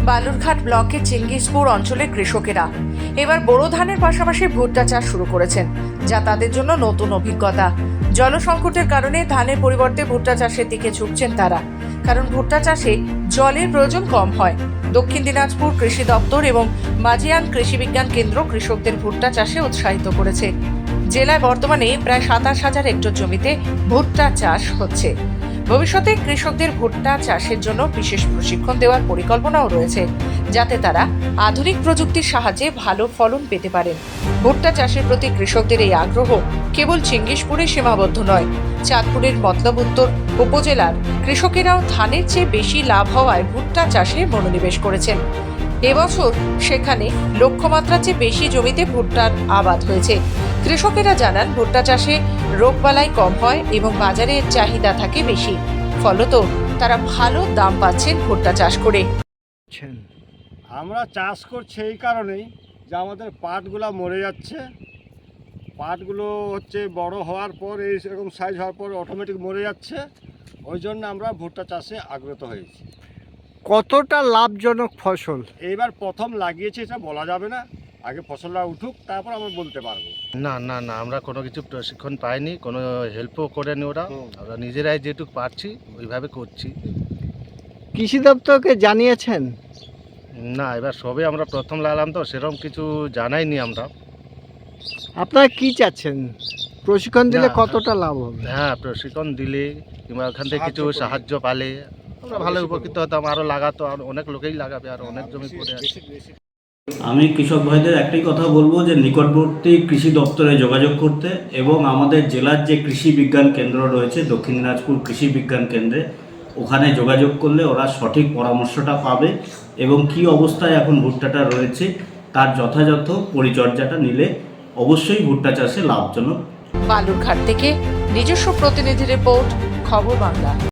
বালুরঘাট ব্লকের চেঙ্গিসপুর অঞ্চলের কৃষকেরা এবার বোরো ধানের পাশাপাশি ভুট্টা চাষ শুরু করেছেন, যা তাদের জন্য নতুন অভিজ্ঞতা। জলসংকটের কারণে ধানের পরিবর্তে ভুট্টা চাষের দিকে ঝুঁকছেন তারা, কারণ ভুট্টা চাষে জলের প্রয়োজন কম হয়। দক্ষিণ দিনাজপুর কৃষি দপ্তর এবং মাঝিয়ান কৃষি বিজ্ঞান কেন্দ্র কৃষকদের ভুট্টা চাষে উৎসাহিত করেছে। জেলায় বর্তমানে প্রায় 27,000 হেক্টর জমিতে ভুট্টা চাষ হচ্ছে। ভবিষ্যতে কৃষকদের ভুট্টা চাষের জন্য বিশেষ প্রশিক্ষণ দেওয়ার পরিকল্পনাও রয়েছে, যাতে তারা আধুনিক প্রযুক্তির সাহায্যে ভালো ফলন পেতে পারেন। ভুট্টা চাষের প্রতি কৃষকদের এই আগ্রহ কেবল চেঙ্গিসপুরে সীমাবদ্ধ নয়, চাঁদপুরের মতলব উত্তর উপজেলার কৃষকেরাও ধানের চেয়ে বেশি লাভ হওয়ায় ভুট্টা চাষে মনোনিবেশ করেছেন। এবছর সেখানে লক্ষ্যমাত্রার চেয়ে বেশি জমিতে ভুট্টার আবাদ হয়েছে। কৃষকেরা জানান, ভুট্টা চাষে রোগবালাই কম হয় এবং বাজারে চাহিদা থাকে বেশি, ফলত তারা ভালো দাম পাচ্ছেন ভুট্টা চাষ করে। আমরা চাষ করছি এই কারণেই যে আমাদের পাটগুলো মরে যাচ্ছে। পাটগুলো বড় হওয়ার পর এইরকম সাইজ হওয়ার পর অটোমেটিক মরে যাচ্ছে। ওই জন্য আমরা ভুট্টা চাষে আগ্রহ হয়েছি। কতটা লাভজনক ফসল? এইবার প্রথম লাগিয়েছি, এটা বলা যাবে না, আগে ফসলটা উঠুক তারপর আমরা বলতে পারবো। না না না, আমরা কোনো কিছু প্রশিক্ষণ পাইনি, কোনো হেল্পও করেনি ওরা। আমরা নিজেরাই যেটুকু পারছি ওইভাবে করছি। কৃষি দপ্তরকে জানিয়েছেন? না, এবার সবে আমরা প্রথম লাগালাম তো সেরকম কিছু জানাইনি আমরা। আপনারা কি চাচ্ছেন? প্রশিক্ষণ দিলে না, কতটা লাভ হবে? হ্যাঁ, প্রশিক্ষণ দিলে কিংবা ওখান থেকে কিছু সাহায্য পালে আমরা ভালো উপকৃত হতাম। আরও লাগাতো, আর অনেক লোকেই লাগাবে, আর অনেক জমি পড়ে আছে। আমি কৃষক ভাইদের একটাই কথা বলবো যে নিকটবর্তী কৃষি দপ্তরে যোগাযোগ করতে এবং আমাদের জেলার যে কৃষি বিজ্ঞান কেন্দ্র রয়েছে দক্ষিণ দিনাজপুর কৃষি বিজ্ঞান কেন্দ্রে, ওখানে যোগাযোগ করলে ওরা সঠিক পরামর্শটা পাবে এবং কি অবস্থায় এখন ভুট্টাটা রয়েছে তার যথাযথ পরিচর্যাটা নিলে অবশ্যই ভুট্টা চাষে লাভজনক। বালুরঘাট থেকে নিজস্ব প্রতিনিধি রিপোর্ট, খবর বাংলা।